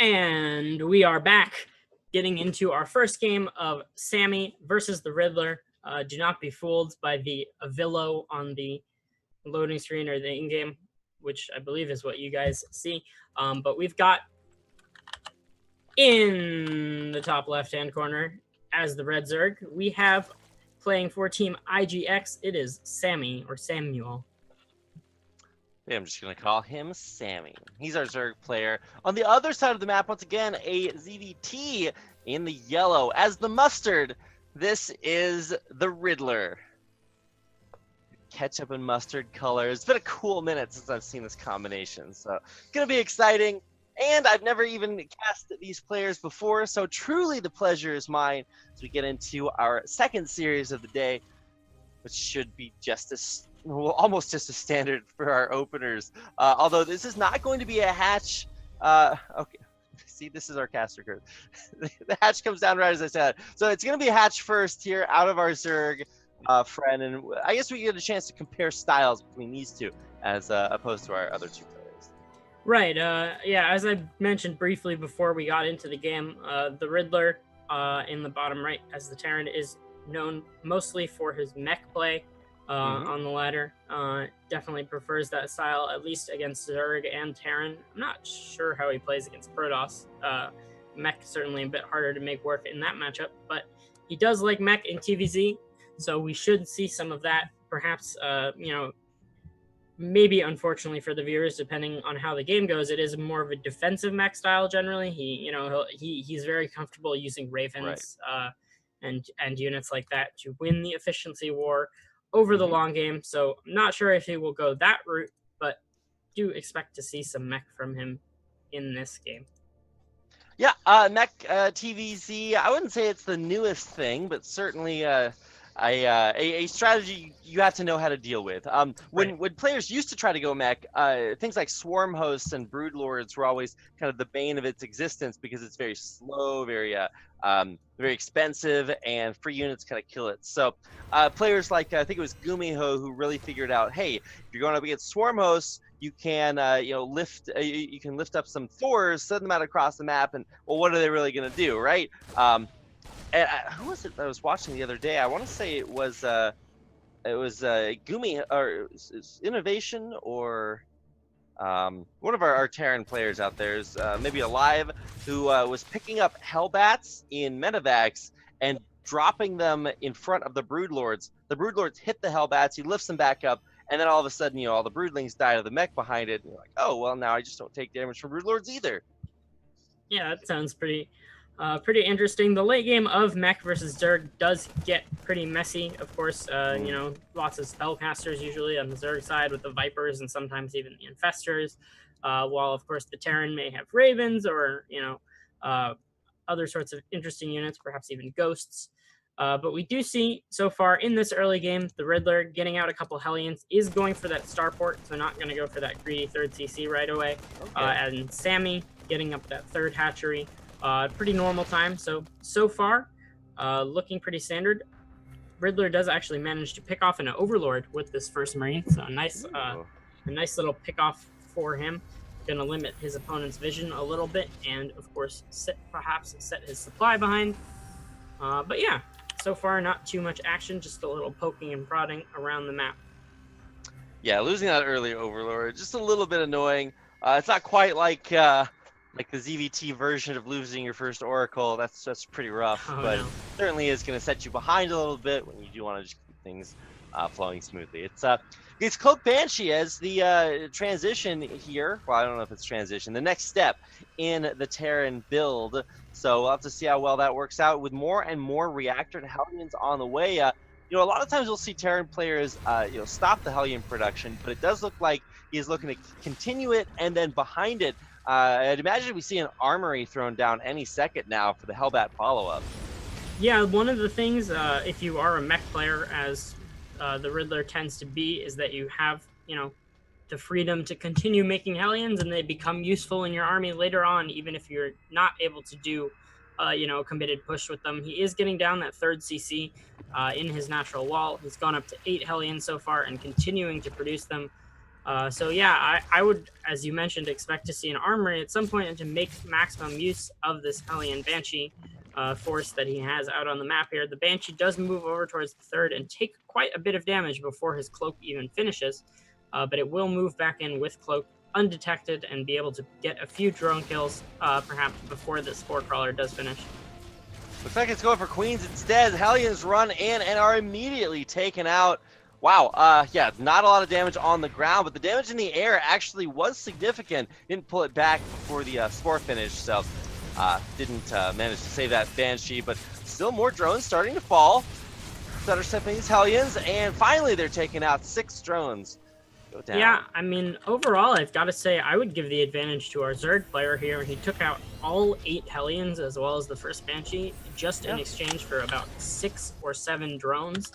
And we are back getting into our first game of Sammy versus TheRiddler. Do not be fooled by the Avillo on the loading screen or the in-game, which I believe is what you guys see. But we've got in the top left-hand corner as the Red Zerg, we have playing for Team IGX, it is Sammy or Sammyuel. Yeah, I'm just going to call him Sammy. He's our Zerg player. On the other side of the map, once again, a ZVT in the yellow. As the mustard, this is TheRiddler. Ketchup and mustard colors. It's been a cool minute since I've seen this combination, so it's going to be exciting. And I've never even cast these players before, so truly the pleasure is mine as we get into our second series of the day, which should be just as almost just a standard for our openers. Although this is not going to be a hatch. Okay, see, this is our caster curve. The hatch comes down right as I said. So it's going to be a hatch first here out of our Zerg friend, and I guess we get a chance to compare styles between these two as opposed to our other two players. Right. Yeah, as I mentioned briefly before we got into the game, TheRiddler in the bottom right as the Terran is known mostly for his mech play on the ladder. Definitely prefers that style, at least against Zerg and Terran. I'm not sure how he plays against Protoss. Mech certainly a bit harder to make work in that matchup, but he does like mech in TVZ, so we should see some of that. Perhaps, maybe unfortunately for the viewers, depending on how the game goes, it is more of a defensive mech style generally. He's very comfortable using Ravens and units like that to win the efficiency war over the long game. So I'm not sure if he will go that route, but do expect to see some mech from him in this game. Yeah, mech TVZ, I wouldn't say it's the newest thing, but certainly a strategy you have to know how to deal with. When players used to try to go mech, things like swarm hosts and brood lords were always kind of the bane of its existence because it's very slow, very expensive, and free units kind of kill it. So players like I think it was Gumiho who really figured out, hey, if you're going up against swarm hosts, you can you can lift up some Thors, send them out across the map, and well, what are they really going to do, right? And who was it that I was watching the other day? I want to say it was Gumi or Innovation or one of our Terran players out there is maybe alive, who was picking up Hellbats in Medivacs and dropping them in front of the Broodlords. The Broodlords hit the Hellbats, he lifts them back up, and then all of a sudden, all the Broodlings die to the mech behind it. And you're like, oh, well, now I just don't take damage from Broodlords either. Yeah, that sounds pretty interesting. The late game of mech versus Zerg does get pretty messy, of course. Lots of spellcasters usually on the Zerg side with the Vipers and sometimes even the Infestors, while of course the Terran may have Ravens or other sorts of interesting units, perhaps even Ghosts. But we do see so far in this early game, TheRiddler getting out a couple Hellions, is going for that starport, so not going to go for that greedy third CC right away. Okay. And Sammy getting up that third hatchery. Pretty normal time. So far, looking pretty standard. Riddler does actually manage to pick off an Overlord with this first Marine, so a nice little pick off for him. Gonna limit his opponent's vision a little bit, and of course, perhaps set his supply behind. But yeah, so far not too much action, just a little poking and prodding around the map. Yeah, losing that early Overlord, just a little bit annoying. It's not quite like the ZVT version of losing your first Oracle. That's pretty rough, but no. It certainly is going to set you behind a little bit when you do want to just keep things flowing smoothly. It's Cloak Banshee as the transition here. Well, I don't know if it's transition. The next step in the Terran build. So we'll have to see how well that works out with more and more reactor to Hellions on the way. A lot of times we'll see Terran players, stop the Hellion production, but it does look like he's looking to continue it, and then behind it, I'd imagine we see an armory thrown down any second now for the Hellbat follow-up. Yeah, one of the things, if you are a mech player, as the Riddler tends to be, is that you have, the freedom to continue making Hellions, and they become useful in your army later on, even if you're not able to do, a committed push with them. He is getting down that third CC in his natural wall. He's gone up to 8 Hellions so far and continuing to produce them. So yeah, I would, as you mentioned, expect to see an armory at some point and to make maximum use of this Hellion Banshee force that he has out on the map here. The Banshee does move over towards the third and take quite a bit of damage before his cloak even finishes, but it will move back in with cloak undetected and be able to get a few drone kills perhaps before this Spore Crawler does finish. Looks like it's going for Queens instead. Hellions run in and are immediately taken out. Wow, yeah, not a lot of damage on the ground, but the damage in the air actually was significant. Didn't pull it back before the Spore finish, so didn't manage to save that Banshee, but still more drones starting to fall. Intercepting these Hellions, and finally they're taking out 6 drones. Go down. Yeah, I mean, overall, I've got to say, I would give the advantage to our Zerg player here. He took out all 8 Hellions as well as the first Banshee, just in exchange for about 6 or 7 drones.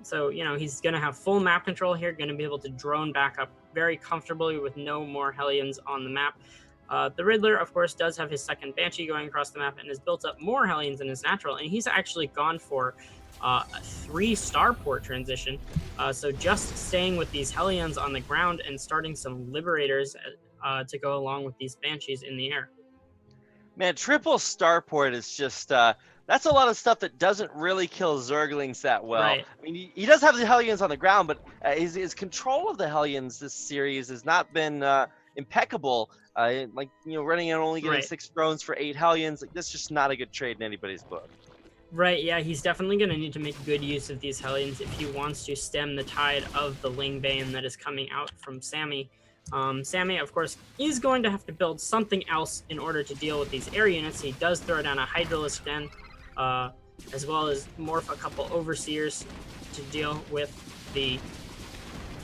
So, you know, he's going to have full map control here, going to be able to drone back up very comfortably with no more Hellions on the map. The Riddler, of course, does have his second Banshee going across the map and has built up more Hellions in his natural, and he's actually gone for a 3 starport transition. So just staying with these Hellions on the ground and starting some Liberators to go along with these Banshees in the air. Man, triple starport is just that's a lot of stuff that doesn't really kill Zerglings that well. Right. I mean, he does have the Hellions on the ground, but his control of the Hellions this series has not been impeccable. Like, you know, running and only getting 6 drones for 8 Hellions, like, that's just not a good trade in anybody's book. Right, yeah, he's definitely going to need to make good use of these Hellions if he wants to stem the tide of the Ling Bane that is coming out from Sammy. Sammy, of course, is going to have to build something else in order to deal with these air units. He does throw down a Hydralisk Den, as well as morph a couple Overseers to deal with the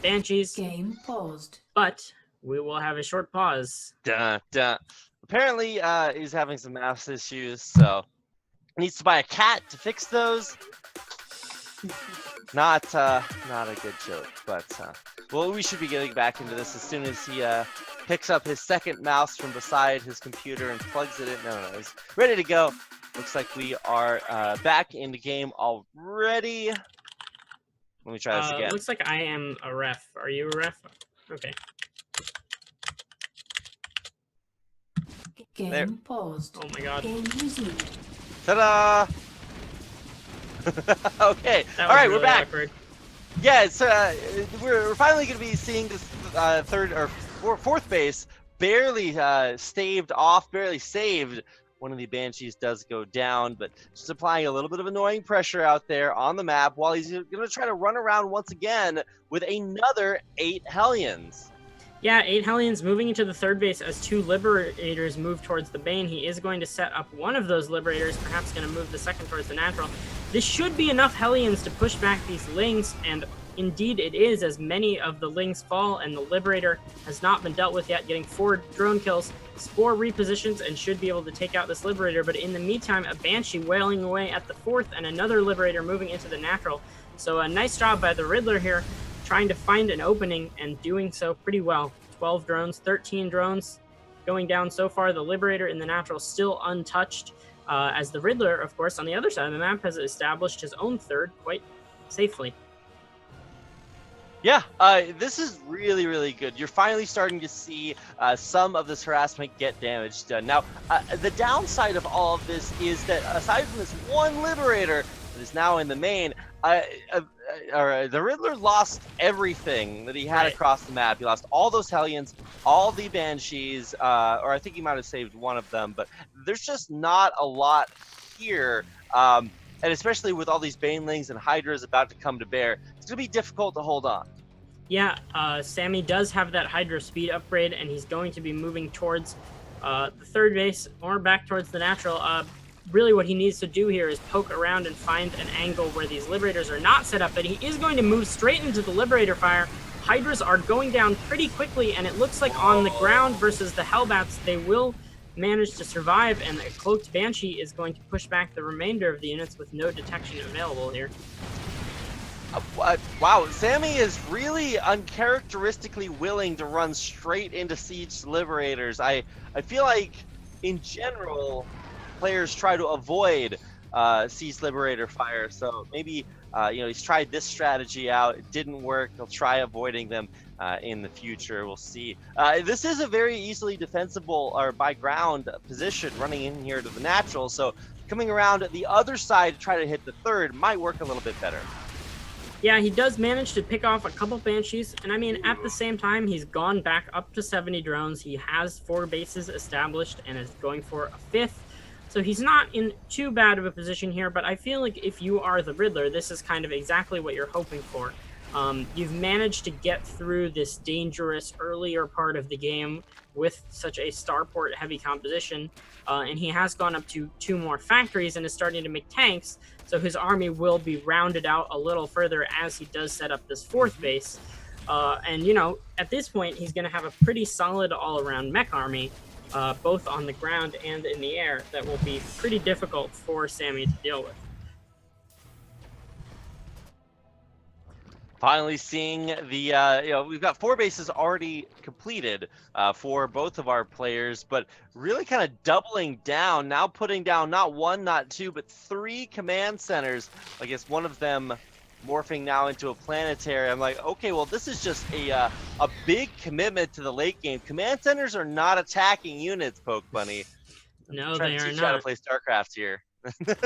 Banshees. Game paused. But we will have a short pause. Apparently, he's having some mouse issues, so needs to buy a cat to fix those. Not a good joke, but well, we should be getting back into this as soon as he picks up his second mouse from beside his computer and plugs it in. No, he's ready to go. Looks like we are back in the game already. Let me try this again. Looks like I am a ref. Are you a ref? Okay. Game paused. Oh my god. Game resumed. Ta-da! Okay. All right, really we're back. Awkward. Yeah, it's we're finally going to be seeing this third or fourth base barely staved off, barely saved. One of the Banshees does go down, but just applying a little bit of annoying pressure out there on the map while he's going to try to run around once again with another 8 Hellions. Yeah, 8 Hellions moving into the third base as 2 Liberators move towards the Bane. He is going to set up one of those Liberators, perhaps going to move the second towards the natural. This should be enough Hellions to push back these Lings, and indeed it is, as many of the Lings fall, and the Liberator has not been dealt with yet, getting 4 drone kills. Spore repositions and should be able to take out this Liberator, but in the meantime, a Banshee wailing away at the 4th, and another Liberator moving into the natural. So a nice job by the Riddler here, trying to find an opening and doing so pretty well. 12 drones, 13 drones going down so far. The Liberator in the natural still untouched, as the Riddler, of course, on the other side of the map has established his own third quite safely. Yeah, this is really, really good. You're finally starting to see some of this harassment get damage done. Now, the downside of all of this is that aside from this one Liberator that is now in the main, the Riddler lost everything that he had across the map. He lost all those Hellions, all the Banshees, or I think he might have saved one of them, but there's just not a lot here. And especially with all these Banelings and Hydras about to come to bear, it's going to be difficult to hold on. Yeah, Sammy does have that Hydra speed upgrade, and he's going to be moving towards the third base or back towards the natural. Really what he needs to do here is poke around and find an angle where these Liberators are not set up, but he is going to move straight into the Liberator fire. Hydras are going down pretty quickly, and it looks like on the ground versus the Hellbats, they will manage to survive, and the Cloaked Banshee is going to push back the remainder of the units with no detection available here. Wow, Sammy is really uncharacteristically willing to run straight into Siege Liberators. I feel like, in general, players try to avoid Siege Liberator fire, so maybe he's tried this strategy out, it didn't work, he'll try avoiding them. in the future. We'll see. This is a very easily defensible or by ground position running in here to the natural. So coming around the other side to try to hit the third might work a little bit better. Yeah, he does manage to pick off a couple Banshees, and I mean, at the same time, he's gone back up to 70 drones. He has 4 bases established and is going for a 5th. So he's not in too bad of a position here, but I feel like if you are the Riddler, this is kind of exactly what you're hoping for. You've managed to get through this dangerous earlier part of the game with such a starport heavy composition, and he has gone up to 2 more factories and is starting to make tanks, so his army will be rounded out a little further as he does set up this 4th base. And, you know, at this point, he's going to have a pretty solid all-around mech army, both on the ground and in the air, that will be pretty difficult for Sammy to deal with. Finally seeing the, you know, we've got 4 bases already completed for both of our players, but really kind of doubling down, now putting down not 1, not 2, but 3 command centers. I guess one of them morphing now into a planetary. I'm like, okay, well, this is just a big commitment to the late game. Command centers are not attacking units, Poke Bunny. No, they are not. How to play StarCraft here.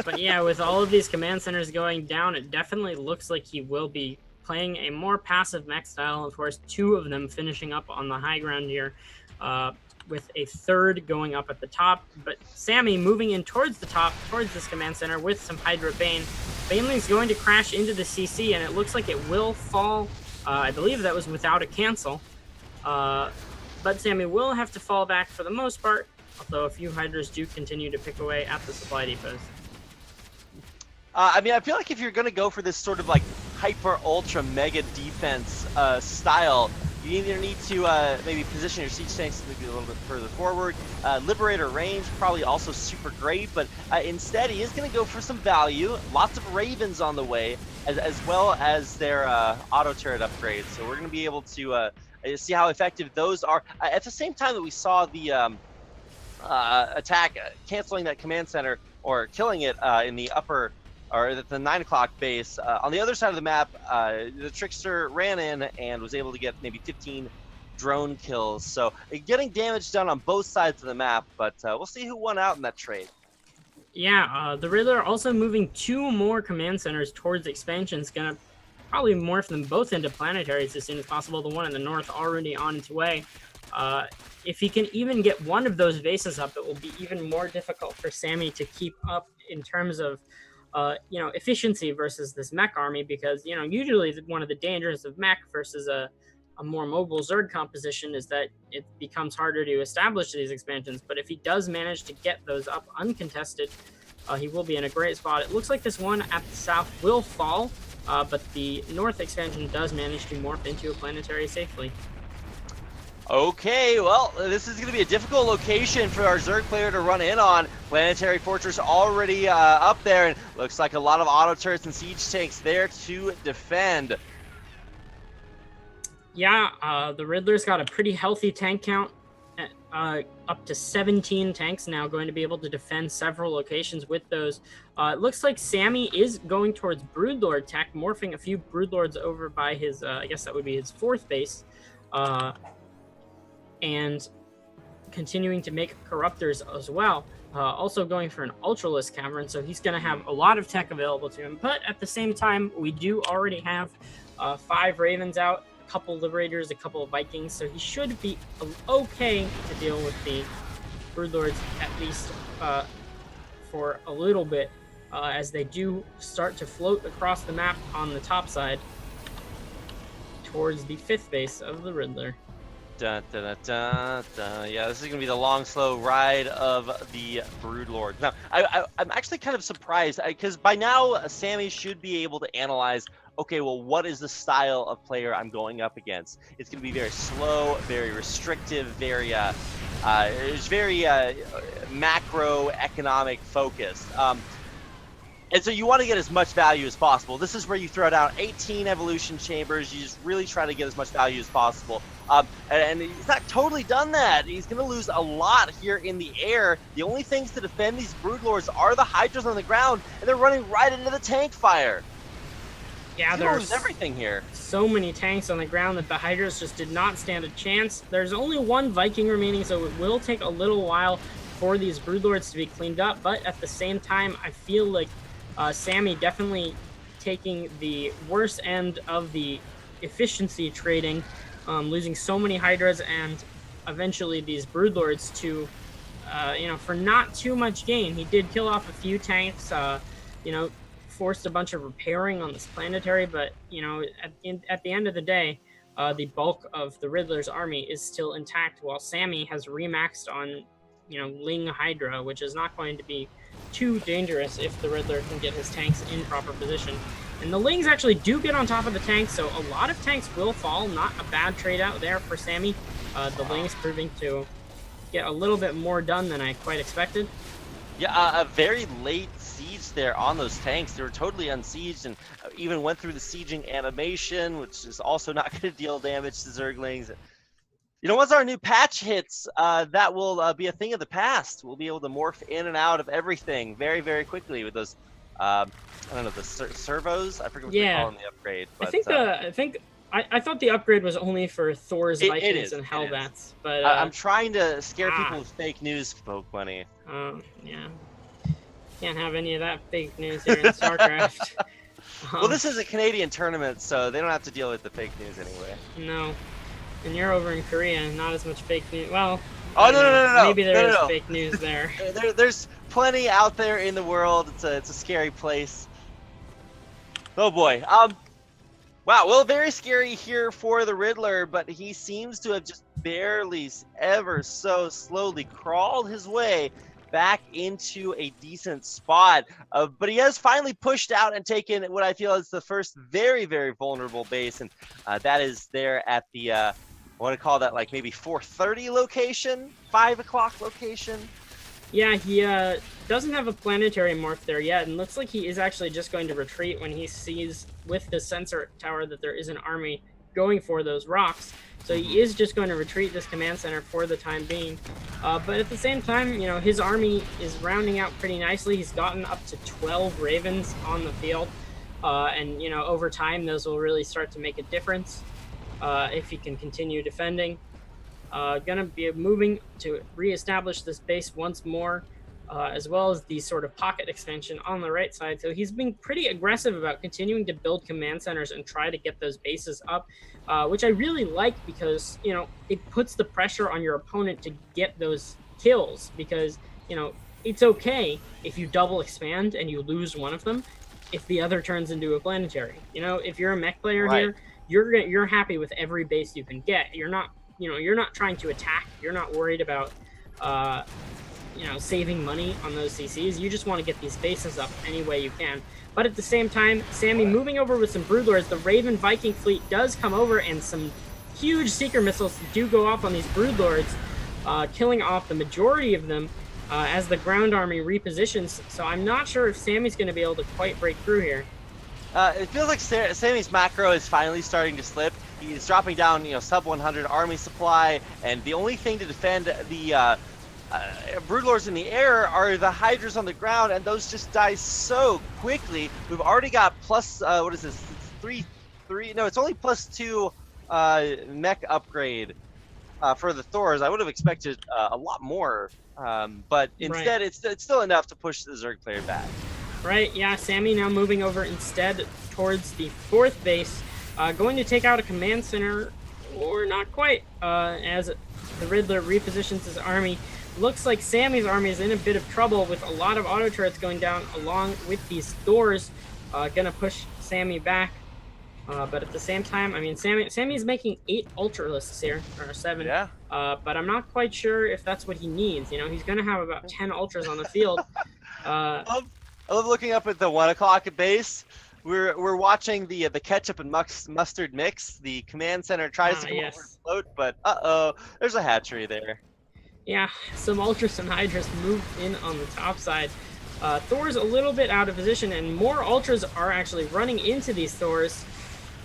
But yeah, with all of these command centers going down, it definitely looks like he will be playing a more passive mech style. Of course, 2 of them finishing up on the high ground here, with a 3rd going up at the top. But Sammy moving in towards the top, towards this command center with some Hydra Bane. Baneling's going to crash into the CC, and it looks like it will fall. I believe that was without a cancel. But Sammy will have to fall back for the most part, although a few Hydras do continue to pick away at the supply depots. I mean, I feel like if you're going to go for this sort of like hyper ultra mega defense style, you either need to maybe position your siege tanks maybe a little bit further forward. Liberator range probably also super great, but instead he is going to go for some value. Lots of Ravens on the way, as well as their auto turret upgrades. So we're going to be able to see how effective those are. At the same time that we saw the attack canceling that command center or killing it in the upper, or the 9 o'clock base. On the other side of the map, the Trickster ran in and was able to get maybe 15 drone kills. So getting damage done on both sides of the map, but we'll see who won out in that trade. Yeah, the Riddler also moving 2 more command centers towards expansion. Is going to probably morph them both into planetaries as soon as possible. The one in the north already on its way. If he can even get one of those bases up, it will be even more difficult for Sammy to keep up in terms of you know, efficiency versus this mech army, because, you know, usually one of the dangers of mech versus a more mobile Zerg composition is that it becomes harder to establish these expansions. But if he does manage to get those up uncontested, he will be in a great spot. It looks like this one at the south will fall, but the north expansion does manage to morph into a planetary safely. Okay, well, this is going to be a difficult location for our Zerg player to run in on. Planetary Fortress already up there, and looks like a lot of auto turrets and siege tanks there to defend. Yeah, the Riddler's got a pretty healthy tank count, up to 17 tanks now, going to be able to defend several locations with those. It looks like Sammy is going towards Broodlord tech, morphing a few Broodlords over by his, I guess that would be his 4th base. And continuing to make corruptors as well. Also going for an Ultralisk Cavern, so he's going to have a lot of tech available to him. But at the same time, we do already have 5 Ravens out, a couple Liberators, a couple of Vikings, so he should be okay to deal with the Broodlords, at least for a little bit, as they do start to float across the map on the top side towards the 5th base of the Riddler. Dun, dun, dun, dun, dun. Yeah, this is going to be the long, slow ride of the Broodlord. Now, I'm actually kind of surprised, because by now, Sammy should be able to analyze, okay, well, what is the style of player I'm going up against? It's going to be very slow, very restrictive, very, it's very macroeconomic focused. And so you want to get as much value as possible. This is where you throw down 18 evolution chambers. You just really try to get as much value as possible. And he's not totally done that. He's going to lose a lot here in the air. The only things to defend these Broodlords are the Hydras on the ground, and they're running right into the tank fire. Yeah, He's gonna lose everything here. So many tanks on the ground that the Hydras just did not stand a chance. There's only one Viking remaining, so it will take a little while for these Broodlords to be cleaned up, but at the same time, I feel like Sammy definitely taking the worst end of the efficiency trading, losing so many Hydras and eventually these Broodlords to, for not too much gain. He did kill off a few tanks, forced a bunch of repairing on this planetary, but, at the end of the day, the bulk of the Riddler's army is still intact, while Sammy has remaxed on, Ling Hydra, which is not going to be too dangerous if the Riddler can get his tanks in proper position. And the Lings actually do get on top of the tanks, so a lot of tanks will fall. Not a bad trade out there for Sammy. The Lings proving to get a little bit more done than I quite expected. Yeah, a very late siege there on those tanks. They were totally unsieged and even went through the sieging animation, which is also not going to deal damage to Zerglings. Once our new patch hits, that will be a thing of the past. We'll be able to morph in and out of everything very, very quickly with those, I don't know, the servos? I forget what they call them, the upgrade. But, I thought the upgrade was only for Thor's Vikings and Hellbats, but I'm trying to scare people with fake news, folk money. Oh, yeah. Can't have any of that fake news here in StarCraft. Well, this is a Canadian tournament, so they don't have to deal with the fake news anyway. No. And you're over in Korea, not as much fake news. Well, oh no! Maybe there is fake news there. There's plenty out there in the world. It's a scary place. Oh boy. Wow. Well, very scary here for the Riddler, but he seems to have just barely, ever so slowly crawled his way back into a decent spot. But he has finally pushed out and taken what I feel is the first very, very vulnerable base, and that is there at the I want to call that like maybe 4:30 location, 5 o'clock location. Yeah, he doesn't have a planetary morph there yet, and looks like he is actually just going to retreat when he sees with the sensor tower that there is an army going for those rocks. So he is just going to retreat this command center for the time being. But at the same time, his army is rounding out pretty nicely. He's gotten up to 12 Ravens on the field. And, over time, those will really start to make a difference if he can continue defending. Gonna be moving to reestablish this base once more, as well as the sort of pocket extension on the right side. So he's being pretty aggressive about continuing to build command centers and try to get those bases up, which I really like because, it puts the pressure on your opponent to get those kills because, it's okay if you double expand and you lose one of them if the other turns into a planetary. If you're a mech player here, you're happy with every base you can get. You're not trying to attack. You're not worried about, saving money on those CCs. You just want to get these bases up any way you can. But at the same time, Sammy moving over with some Broodlords. The Raven Viking fleet does come over, and some huge Seeker missiles do go off on these Broodlords, killing off the majority of them as the ground army repositions. So I'm not sure if Sammy's going to be able to quite break through here. It feels like Sammy's macro is finally starting to slip. He's dropping down, sub 100 army supply, and the only thing to defend the Broodlords in the air are the Hydras on the ground, and those just die so quickly. We've already got plus, what is this? It's 3. No, it's only +2 mech upgrade for the Thors. I would have expected a lot more, but instead it's still enough to push the Zerg player back. Right, yeah, Sammy now moving over instead towards the 4th base, going to take out a command center, or not quite, as the Riddler repositions his army. Looks like Sammy's army is in a bit of trouble with a lot of auto turrets going down along with these Thors, gonna push Sammy back. But at the same time, I mean, Sammy's making 8 Ultralisks here, or 7. Yeah. But I'm not quite sure if that's what he needs. He's gonna have about 10 Ultras on the field. I love looking up at the 1 o'clock base. We're watching the ketchup and mustard mix. The command center tries to come over and float, but there's a hatchery there. Yeah, some Ultras and Hydras moved in on the top side. Thor's a little bit out of position, and more Ultras are actually running into these Thors.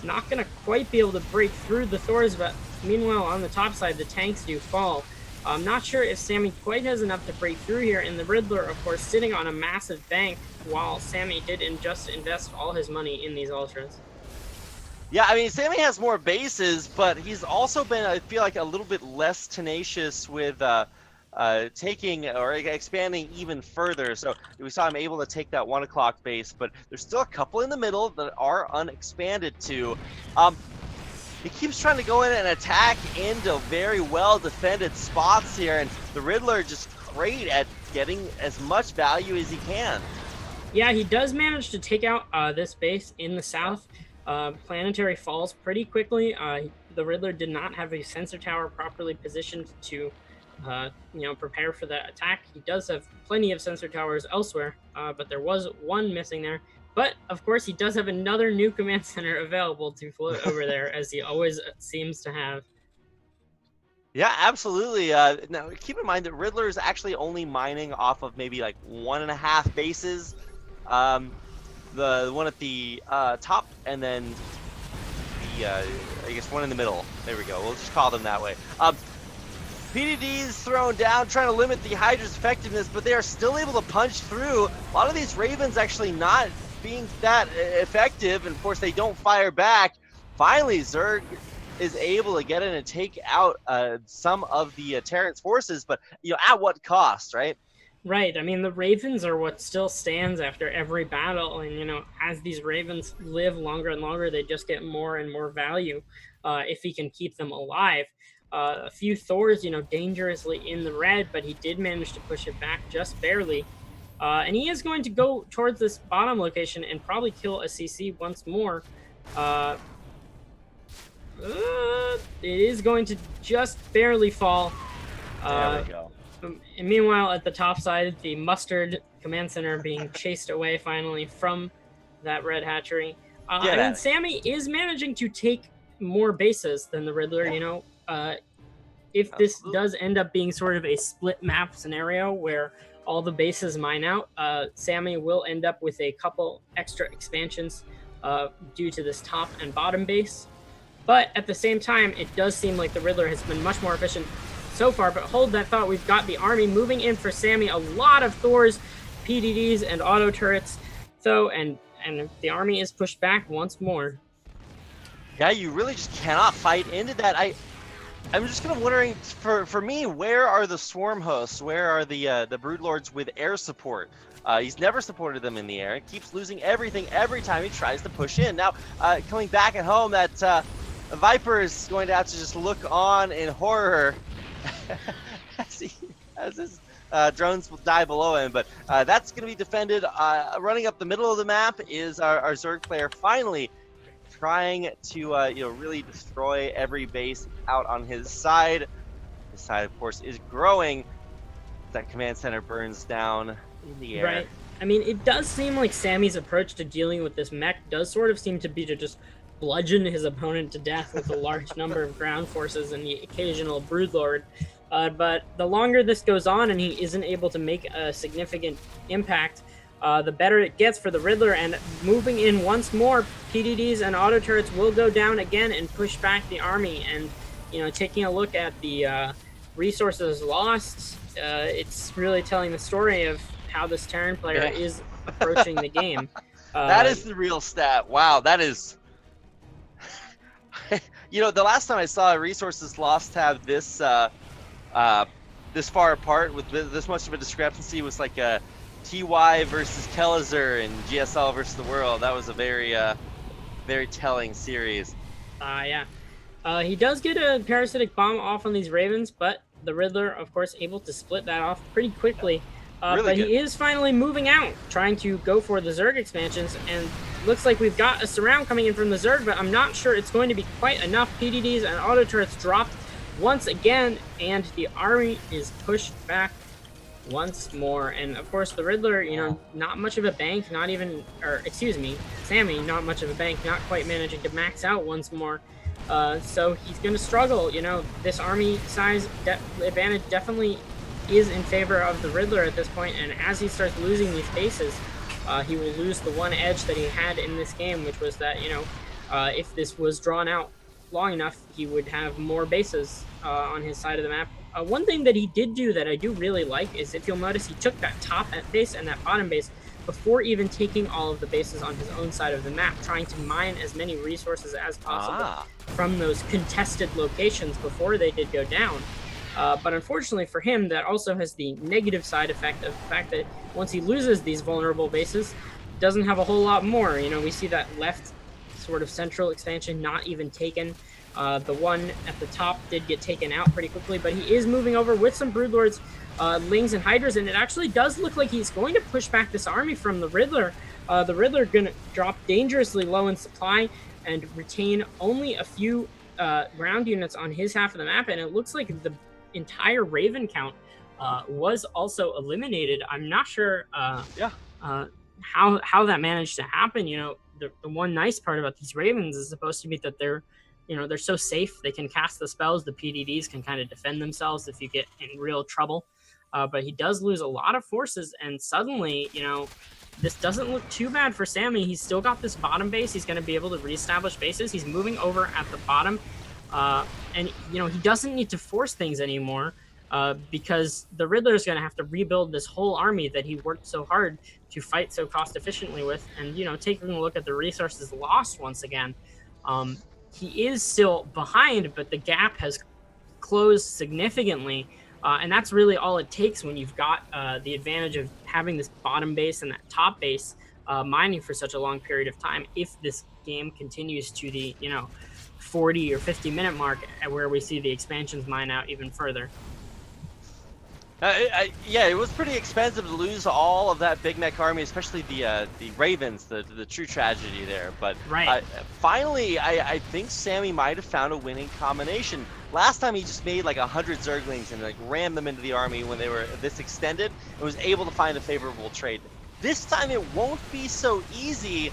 Not gonna quite be able to break through the Thors, but meanwhile on the top side the tanks do fall. I'm not sure if Sammy quite has enough to break through here, and the Riddler, of course, sitting on a massive bank while Sammy did just invest all his money in these Ultras. Yeah, I mean, Sammy has more bases, but he's also been, I feel like, a little bit less tenacious with taking or expanding even further. So we saw him able to take that 1 o'clock base, but there's still a couple in the middle that are unexpanded to. He keeps trying to go in and attack into very well defended spots here, and TheRiddler just great at getting as much value as he can. Yeah, he does manage to take out this base in the south. Planetary falls pretty quickly. TheRiddler did not have a sensor tower properly positioned to, prepare for the attack. He does have plenty of sensor towers elsewhere, but there was one missing there. But of course, he does have another new command center available to float over there, as he always seems to have. Yeah, absolutely. Now, keep in mind that Riddler is actually only mining off of maybe like 1.5 bases. The one at the top, and then the I guess one in the middle. There we go. We'll just call them that way. PDD is thrown down, trying to limit the Hydra's effectiveness, but they are still able to punch through. A lot of these Ravens actually not being that effective, and of course they don't fire back. Finally, Zerg is able to get in and take out some of the Terran's forces, but at what cost, right? Right. I mean, the Ravens are what still stands after every battle, and as these Ravens live longer and longer, they just get more and more value if he can keep them alive. A few Thors, dangerously in the red, but he did manage to push it back just barely. And he is going to go towards this bottom location and probably kill a CC once more. It is going to just barely fall. There we go. And meanwhile, at the top side, the Mustard Command Center being chased away finally from that red hatchery. Sammy is managing to take more bases than the Riddler. If this does end up being sort of a split map scenario where all the bases mine out, Sammy will end up with a couple extra expansions due to this top and bottom base. But at the same time, it does seem like the Riddler has been much more efficient so far. But hold that thought, we've got the army moving in for Sammy. A lot of Thors, PDDs, and auto turrets. So, and the army is pushed back once more. Yeah, you really just cannot fight into that. I'm just kind of wondering, for me, where are the swarm hosts? Where are the broodlords with air support? He's never supported them in the air. Keeps losing everything every time he tries to push in. Now, coming back at home, that Viper is going to have to just look on in horror as his drones will die below him. But that's going to be defended. Running up the middle of the map is our Zerg player finally trying to really destroy every base out on his side. His side, of course, is growing. That command center burns down in the air. Right. I mean, it does seem like Sammy's approach to dealing with this mech does sort of seem to be to just bludgeon his opponent to death with a large number of ground forces and the occasional broodlord. But the longer this goes on and he isn't able to make a significant impact, the better it gets for the Riddler. And moving in once more, PDDs and auto turrets will go down again and push back the army. And taking a look at the resources lost, it's really telling the story of how this Terran player is approaching the game. That is the real stat. Wow, that is. The last time I saw resources lost have this this far apart with this much of a discrepancy was like a TY versus Kellizer and GSL versus the World. That was a very very telling series. Yeah. He does get a parasitic bomb off on these Ravens, but the Riddler, of course, able to split that off pretty quickly. But he is finally moving out, trying to go for the Zerg expansions, and looks like we've got a surround coming in from the Zerg, but I'm not sure it's going to be quite enough. PDDs and auto turrets dropped once again, and the army is pushed back once more. And of course, the Riddler, not much of a bank, Sammy, not much of a bank, not quite managing to max out once more. So he's going to struggle. This army size advantage definitely is in favor of the Riddler at this point, and as he starts losing these bases, he will lose the one edge that he had in this game, which was that, if this was drawn out long enough, he would have more bases on his side of the map. One thing that he did do that I do really like is, if you'll notice, he took that top base and that bottom base, before even taking all of the bases on his own side of the map, trying to mine as many resources as possible from those contested locations before they did go down. But unfortunately for him, that also has the negative side effect of the fact that once he loses these vulnerable bases, doesn't have a whole lot more. You know, we see that left sort of central expansion not even taken. The one at the top did get taken out pretty quickly, but he is moving over with some Broodlords, Lings, and Hydras, and it actually does look like he's going to push back this army from the Riddler. The Riddler going to drop dangerously low in supply and retain only a few ground units on his half of the map, and it looks like the entire Raven count was also eliminated. I'm not sure how that managed to happen. You know, the one nice part about these Ravens is supposed to be that they're so safe. They can cast the spells. The PDDs can kind of defend themselves if you get in real trouble. But he does lose a lot of forces, and suddenly, you know, this doesn't look too bad for Sammy. He's still got this bottom base. He's going to be able to reestablish bases. He's moving over at the bottom. And, you know, he doesn't need to force things anymore because the Riddler is going to have to rebuild this whole army that he worked so hard to fight so cost efficiently with. And, you know, taking a look at the resources lost once again, he is still behind, but the gap has closed significantly. And that's really all it takes when you've got the advantage of having this bottom base and that top base mining for such a long period of time. If this game continues to the, 40 or 50 minute mark where we see the expansions mine out even further. Yeah, it was pretty expensive to lose all of that Big Mech army, especially the Ravens, the true tragedy there. But finally, I think Sammy might have found a winning combination. Last time he just made like 100 Zerglings and like rammed them into the army when they were this extended and was able to find a favorable trade. This time it won't be so easy,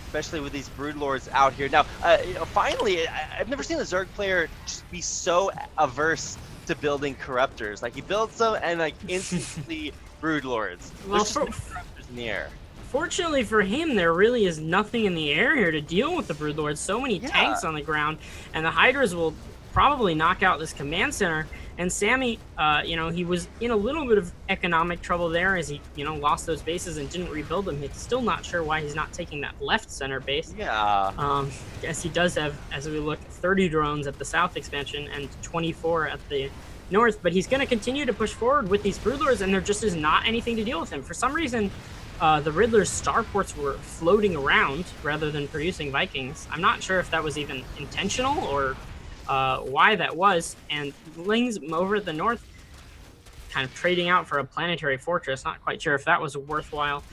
especially with these Broodlords out here. Now, finally, I've never seen a Zerg player just be so averse to building Corruptors. Like, he builds them and like instantly Broodlords. Well, There's just no Corruptors in the air. Fortunately for him, there really is nothing in the air here to deal with the Broodlords. So many tanks on the ground, and the Hydras will probably knock out this command center. And Sammy, he was in a little bit of economic trouble there as he, lost those bases and didn't rebuild them. He's still not sure why he's not taking that left center base. Yes, he does have, as we look, 30 drones at the south expansion and 24 at the north. But he's going to continue to push forward with these Broodlords, and there just is not anything to deal with him. For some reason, the Riddler's starports were floating around rather than producing Vikings. I'm not sure if that was even intentional or why that was. And Lings over at the north kind of trading out for a planetary fortress. Not quite sure if that was worthwhile.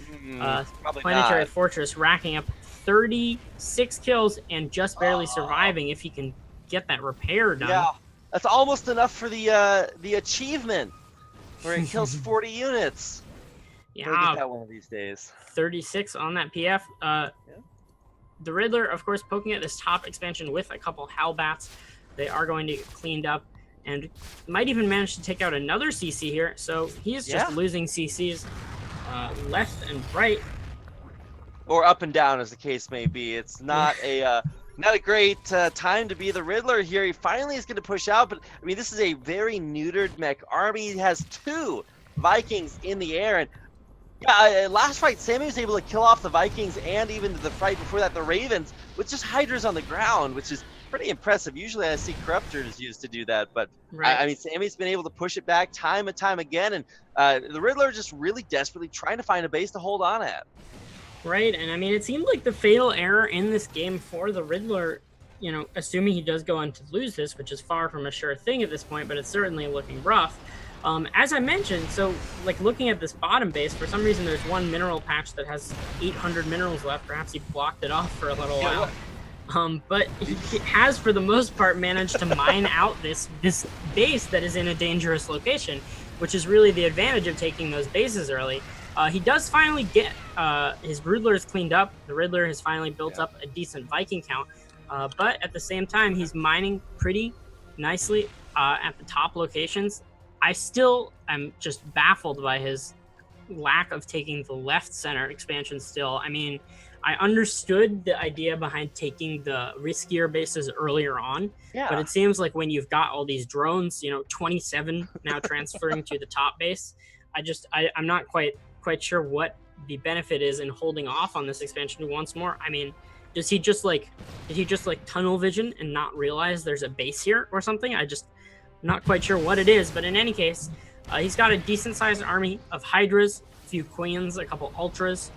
Planetary fortress racking up 36 kills and just barely surviving if he can get that repair done. Yeah, that's almost enough for the achievement where it kills 40 units. Yeah, we'll get that one of these days. 36 on that PF. The Riddler, of course, poking at this top expansion with a couple Hellbats. They are going to get cleaned up and might even manage to take out another CC here. So he is just losing CCs left and right. Or up and down, as the case may be. It's not a great time to be the Riddler here. He finally is going to push out, but I mean, this is a very neutered mech army. He has 2 Vikings in the air, and last fight, Sammy was able to kill off the Vikings and even the fight before that, the Ravens, with just Hydras on the ground, which is pretty impressive. Usually I see Corruptors used to do that, but I mean, Sammy's been able to push it back time and time again, and the Riddler just really desperately trying to find a base to hold on at. Right, and I mean, it seemed like the fatal error in this game for the Riddler, assuming he does go on to lose this, which is far from a sure thing at this point, but it's certainly looking rough. As I mentioned, so like looking at this bottom base, for some reason there's one mineral patch that has 800 minerals left. Perhaps he blocked it off for a little while. But he has, for the most part, managed to mine out this base that is in a dangerous location, which is really the advantage of taking those bases early. He does finally get his Broodlers cleaned up. The Riddler has finally built up a decent Viking count, but at the same time, he's mining pretty nicely at the top locations. I still am just baffled by his lack of taking the left center expansion still. I mean, I understood the idea behind taking the riskier bases earlier on, but it seems like when you've got all these drones, 27 now transferring to the top base, I'm not quite sure what the benefit is in holding off on this expansion once more. I mean, did he just like tunnel vision and not realize there's a base here or something? I'm not quite sure what it is, but in any case, he's got a decent sized army of Hydras, a few Queens, a couple Ultras.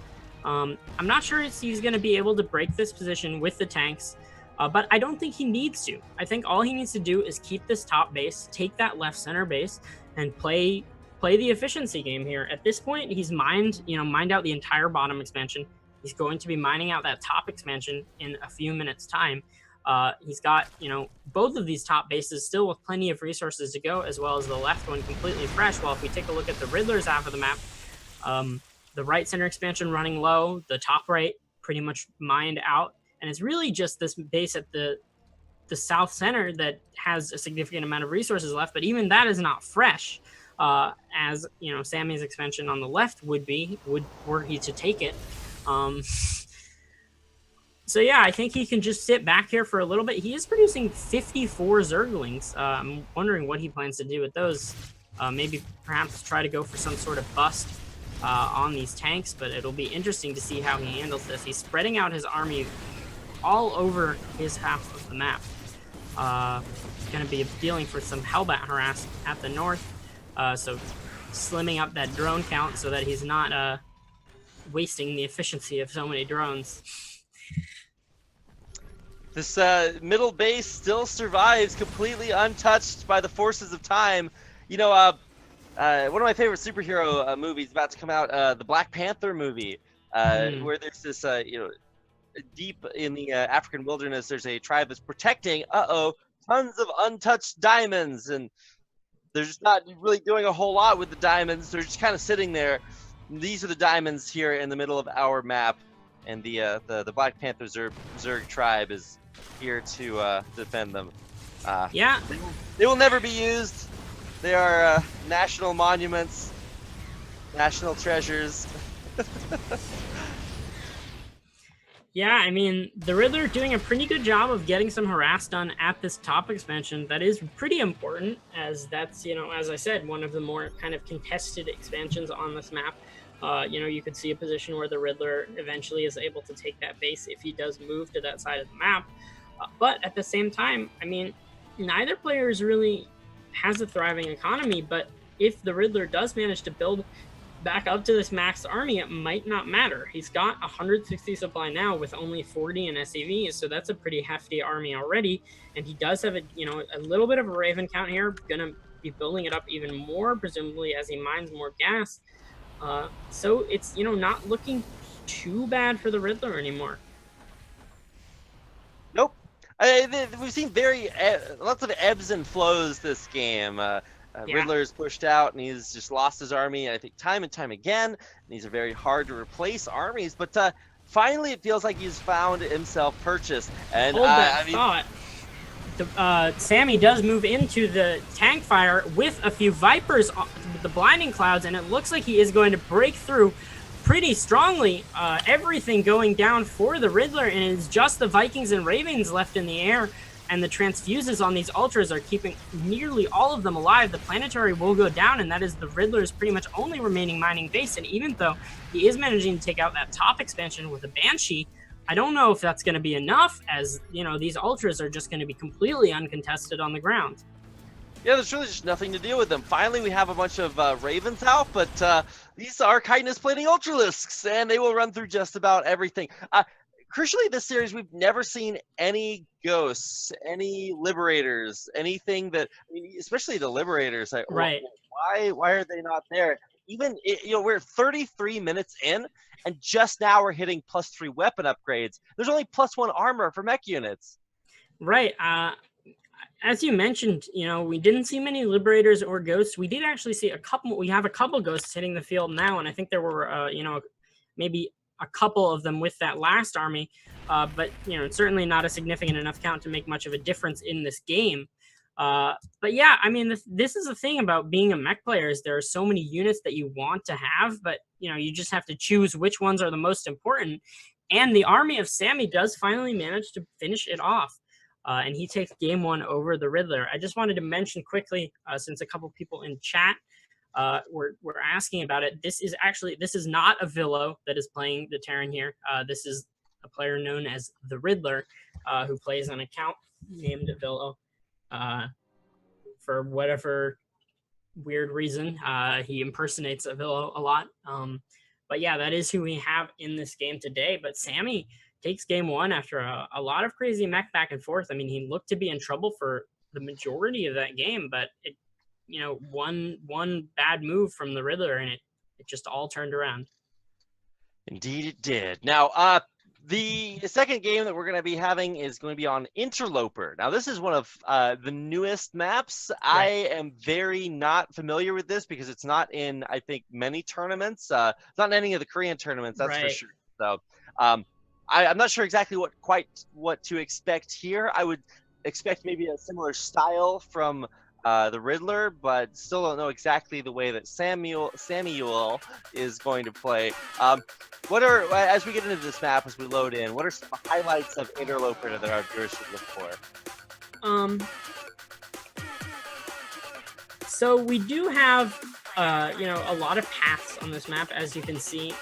I'm not sure if he's going to be able to break this position with the tanks, but I don't think he needs to. I think all he needs to do is keep this top base, take that left center base, and play the efficiency game here. At this point, he's mined out the entire bottom expansion. He's going to be mining out that top expansion in a few minutes' time. He's got, both of these top bases still with plenty of resources to go, as well as the left one completely fresh. While if we take a look at the Riddler's half of the map, the right center expansion running low, the top right pretty much mined out, and it's really just this base at the south center that has a significant amount of resources left, but even that is not fresh. As Sammy's expansion on the left would were he to take it. So yeah, I think he can just sit back here for a little bit. He is producing 54 Zerglings. I'm wondering what he plans to do with those. Maybe perhaps try to go for some sort of bust on these tanks, but it'll be interesting to see how he handles this. He's spreading out his army all over his half of the map. Going to be dealing for some Hellbat harass at the north. So slimming up that drone count so that he's not wasting the efficiency of so many drones. This middle base still survives completely untouched by the forces of time. One of my favorite superhero movies about to come out, the Black Panther movie, where there's this, deep in the African wilderness, there's a tribe that's protecting, tons of untouched diamonds, and they're just not really doing a whole lot with the diamonds. They're just kind of sitting there. These are the diamonds here in the middle of our map, and the Black Panther Zerg tribe is here to defend them. Yeah. They will never be used. They are national monuments, national treasures. Yeah, I mean, the Riddler doing a pretty good job of getting some harass done at this top expansion. That is pretty important, as that's, as I said, one of the more kind of contested expansions on this map. You could see a position where the Riddler eventually is able to take that base if he does move to that side of the map. But at the same time, I mean, neither player really has a thriving economy, but if the Riddler does manage to build back up to this max army, it might not matter. He's got 160 supply now with only 40 in SIVs, so that's a pretty hefty army already. And he does have a little bit of a Raven count here, gonna be building it up even more, presumably as he mines more gas. So it's not looking too bad for the Riddler anymore. Nope. We've seen lots of ebbs and flows this game. Riddler's pushed out, and he's just lost his army, I think, time and time again. And these are very hard to replace armies. But finally, it feels like he's found himself purchased. And hold that thought. Sammy does move into the tank fire with a few Vipers with the blinding clouds, and it looks like he is going to break through pretty strongly. Everything going down for the Riddler, and it's just the Vikings and Ravens left in the air. And the transfuses on these Ultras are keeping nearly all of them alive. The planetary will go down, and that is the Riddler's pretty much only remaining mining base. And even though he is managing to take out that top expansion with a Banshee, I don't know if that's going to be enough, as, these Ultras are just going to be completely uncontested on the ground. Yeah, there's really just nothing to deal with them. Finally, we have a bunch of Ravens out, but these are Kindness-plating Ultralisks, and they will run through just about everything. Crucially, this series, we've never seen any ghosts, any liberators, anything that, especially the liberators. Right. Why are they not there? Even, we're 33 minutes in, and just now we're hitting +3 weapon upgrades. There's only +1 armor for mech units. Right. As you mentioned, we didn't see many liberators or ghosts. We did actually see we have a couple ghosts hitting the field now, and I think there were, maybe a couple of them with that last army, but it's certainly not a significant enough count to make much of a difference in this game. But yeah, I mean, this is the thing about being a mech player, is there are so many units that you want to have, but you just have to choose which ones are the most important. And the army of Sammy does finally manage to finish it off, and he takes game one over the Riddler. I just wanted to mention quickly, since a couple people in chat we're asking about it. This is not a Villo that is playing the Terran here. This is a player known as TheRiddler, who plays an account named Villo. For whatever weird reason, he impersonates a Villo a lot. But yeah, that is who we have in this game today. But Sammy takes game one after a lot of crazy mech back and forth. I mean, he looked to be in trouble for the majority of that game, but it, one bad move from the Riddler, and it just all turned around. Indeed it did. Now, the second game that we're going to be having is going to be on Interloper. Now, this is one of the newest maps. Right. I am very not familiar with this because it's not in, I think, many tournaments. It's not in any of the Korean tournaments, that's for sure. So I'm not sure exactly what to expect here. I would expect maybe a similar style from the Riddler, but still don't know exactly the way that Sammyuel is going to play. As we get into this map, as we load in, what are some highlights of Interloper that our viewers should look for? So we do have a lot of paths on this map, as you can see.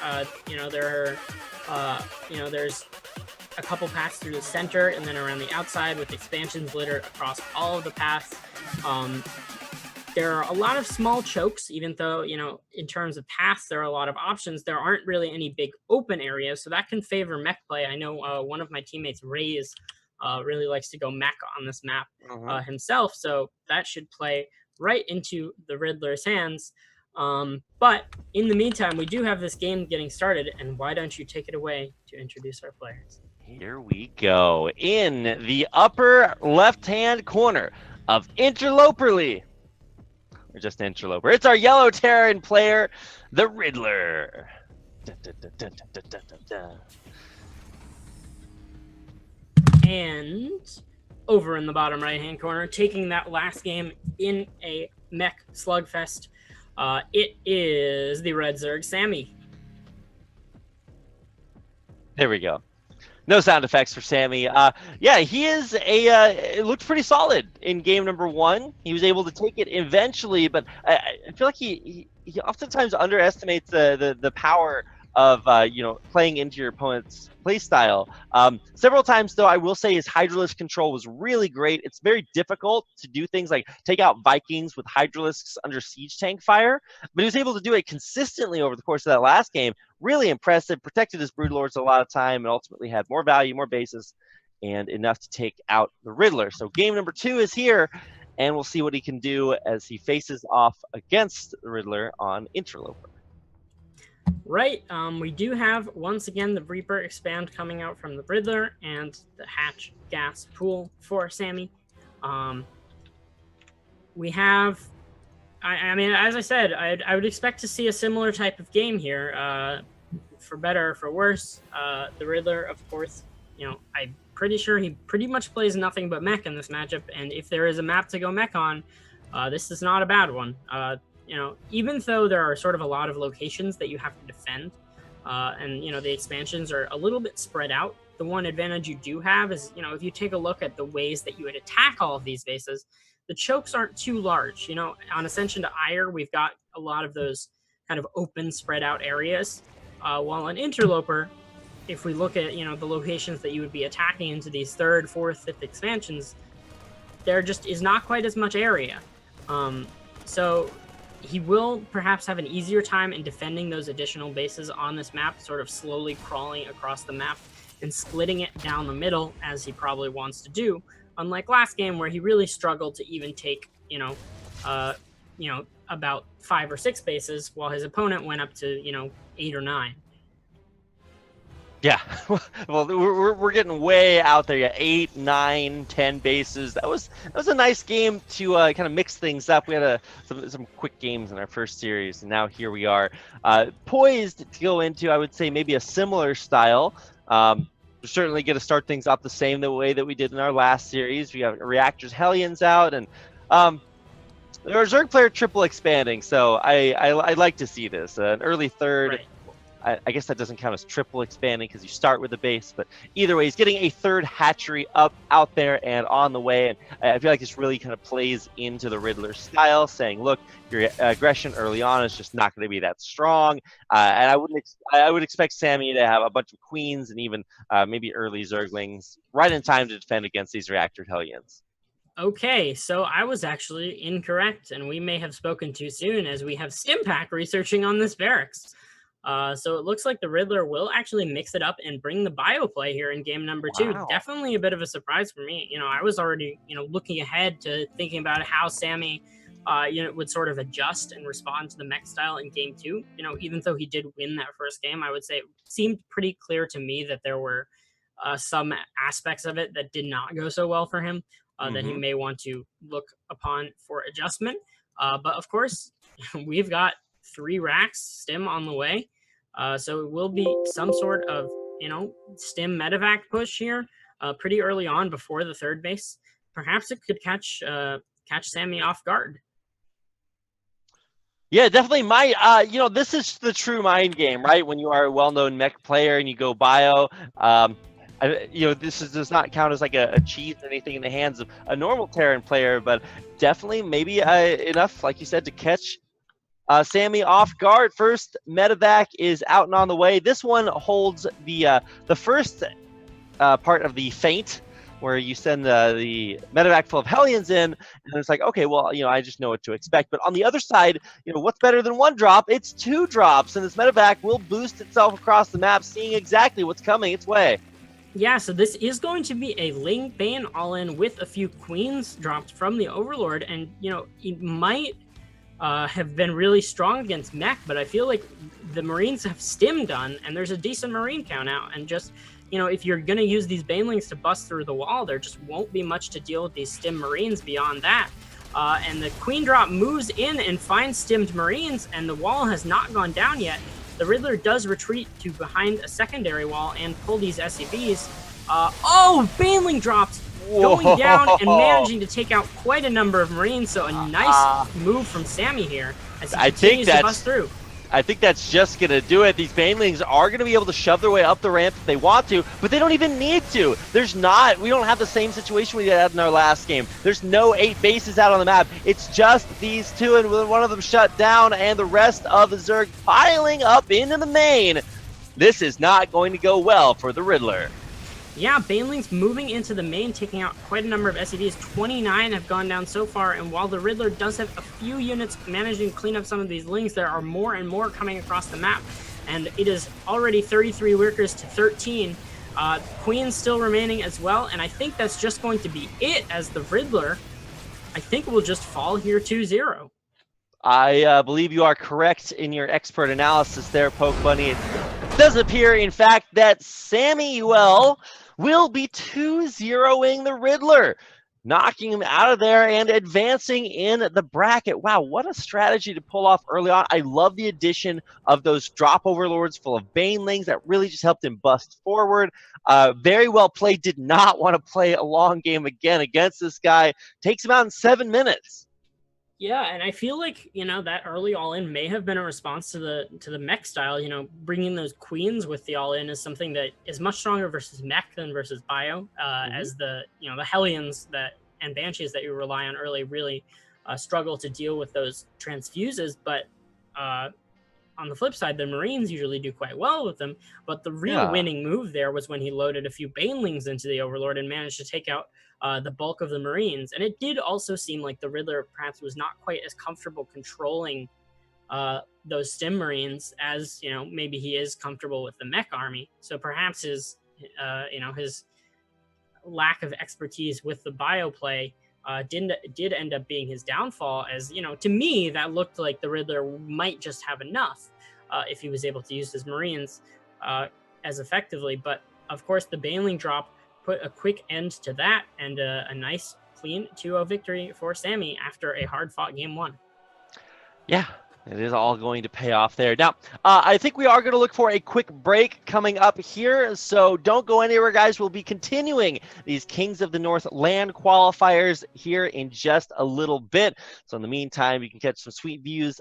There are there's a couple paths through the center and then around the outside with expansions littered across all of the paths. There are a lot of small chokes, even though, in terms of paths, there are a lot of options. There aren't really any big open areas, so that can favor mech play. I know one of my teammates, Ray's, really likes to go mech on this map himself, so that should play right into the Riddler's hands. But in the meantime, we do have this game getting started, and why don't you take it away to introduce our players? Here we go. In the upper left-hand corner of Interloperly, or just Interloper, it's our yellow Terran player, the Riddler. Dun, dun, dun, dun, dun, dun, dun, dun. And over in the bottom right-hand corner, taking that last game in a mech slugfest, it is the Red Zerg Sammy. There we go. No sound effects for Sammy. Yeah, he is it looked pretty solid in game number one. He was able to take it eventually, but I feel like he oftentimes underestimates the power of playing into your opponent's play style. Several times though, I will say his Hydralisk control was really great. It's very difficult to do things like take out Vikings with Hydralisks under siege tank fire, but he was able to do it consistently over the course of that last game. Really impressive, protected his Broodlords a lot of time, and ultimately had more value, more bases, and enough to take out the Riddler. So game number two is here, and we'll see what he can do as he faces off against the Riddler on Interloper. Right, we do have, once again, the Reaper expand coming out from the Riddler and the Hatch gas pool for Sammy. We have, I mean, as I said, I would expect to see a similar type of game here, for better or for worse. The Riddler, of course, I'm pretty sure he pretty much plays nothing but mech in this matchup, and if there is a map to go mech on, this is not a bad one. Even though there are sort of a lot of locations that you have to defend, and the expansions are a little bit spread out, the one advantage you do have is, if you take a look at the ways that you would attack all of these bases, the chokes aren't too large. On Ascension to Ire, we've got a lot of those kind of open, spread out areas, while on Interloper, if we look at, the locations that you would be attacking into these third, fourth, fifth expansions, there just is not quite as much area. So he will perhaps have an easier time in defending those additional bases on this map, sort of slowly crawling across the map and splitting it down the middle, as he probably wants to do, unlike last game where he really struggled to even take, about 5 or 6 bases, while his opponent went up to, 8 or 9. Yeah, well, we're getting way out there. Yeah, 8, 9, 10 bases. That was a nice game to kind of mix things up. We had some quick games in our first series, and now here we are, poised to go into, I would say, maybe a similar style. We're certainly going to start things up the same way that we did in our last series. We have Reactors Hellions out, and our Zerg player triple expanding. So I like to see this. An early third. Right. I guess that doesn't count as triple expanding because you start with the base, but either way, he's getting a third hatchery up out there and on the way. And I feel like this really kind of plays into the Riddler style, saying, look, your aggression early on is just not going to be that strong. And I would expect Sammy to have a bunch of queens and even maybe early Zerglings right in time to defend against these reactored Hellions. Okay, so I was actually incorrect, and we may have spoken too soon as we have Stimpack researching on this barracks. So it looks like the Riddler will actually mix it up and bring the bio play here in game number 2. Definitely a bit of a surprise for me. I was already, looking ahead to thinking about how Sammy, would sort of adjust and respond to the mech style in game 2. Even though he did win that first game, I would say it seemed pretty clear to me that there were some aspects of it that did not go so well for him. That he may want to look upon for adjustment. But of course, we've got 3 racks stim on the way. So it will be some sort of, stim medevac push here pretty early on before the third base. Perhaps it could catch Sammy off guard. Yeah, definitely. This is the true mind game, right? When you are a well-known mech player and you go bio, this does not count as like a cheese or anything in the hands of a normal Terran player, but definitely maybe enough, like you said, to catch Sammy off guard. First medevac is out and on the way. This one holds the first part of the feint, where you send the medevac full of Hellions in, and it's like, okay, well, I just know what to expect. But on the other side, what's better than 1 drop? It's 2 drops, and this medevac will boost itself across the map, seeing exactly what's coming its way. Yeah, so this is going to be a Ling Bane all-in with a few queens dropped from the Overlord, and, it might have been really strong against mech, but I feel like the Marines have stim done, and there's a decent Marine count out, and just, if you're going to use these Banelings to bust through the wall, there just won't be much to deal with these stim Marines beyond that. And the Queen drop moves in and finds stimmed Marines, and the wall has not gone down yet. The Riddler does retreat to behind a secondary wall and pull these SCVs. Baneling drops going down and managing to take out quite a number of Marines. So a nice move from Sammy here as he continues to bust through. I think that's just going to do it. These Banelings are going to be able to shove their way up the ramp if they want to, but they don't even need to. We don't have the same situation we had in our last game. There's no 8 bases out on the map. It's just these 2, and one of them shut down, and the rest of the Zerg piling up into the main. This is not going to go well for the Riddler. Yeah, Banelings moving into the main, taking out quite a number of SCVs. 29 have gone down so far, and while the Riddler does have a few units managing to clean up some of these Lings, there are more and more coming across the map, and it is already 33 workers to 13. Queens still remaining as well, and I think that's just going to be it, as the Riddler, I think, will just fall here 2-0. I believe you are correct in your expert analysis there, Poke Bunny. It does appear, in fact, that Sammyuel will be 2-0ing the Riddler, knocking him out of there and advancing in the bracket. Wow, what a strategy to pull off early on. I love the addition of those drop overlords full of Banelings. That really just helped him bust forward. Very well played. Did not want to play a long game again against this guy. Takes him out in 7 minutes. Yeah, and I feel like, that early all-in may have been a response to the mech style. Bringing those queens with the all-in is something that is much stronger versus mech than versus bio, as the Hellions and Banshees that you rely on early really struggle to deal with those transfuses. But on the flip side, the Marines usually do quite well with them. But the real winning move there was when he loaded a few Banelings into the Overlord and managed to take out the bulk of the Marines. And it did also seem like the Riddler perhaps was not quite as comfortable controlling those stim Marines as, maybe he is comfortable with the mech army. So perhaps his lack of expertise with the bio play did end up being his downfall, as, to me, that looked like the Riddler might just have enough if he was able to use his Marines as effectively. But of course, the Baneling drop put a quick end to that, and a nice clean 2-0 victory for Sammy after a hard-fought game 1. Yeah, it is all going to pay off there. Now, I think we are going to look for a quick break coming up here, so don't go anywhere, guys. We'll be continuing these Kings of the North LAN qualifiers here in just a little bit. So in the meantime, you can catch some sweet views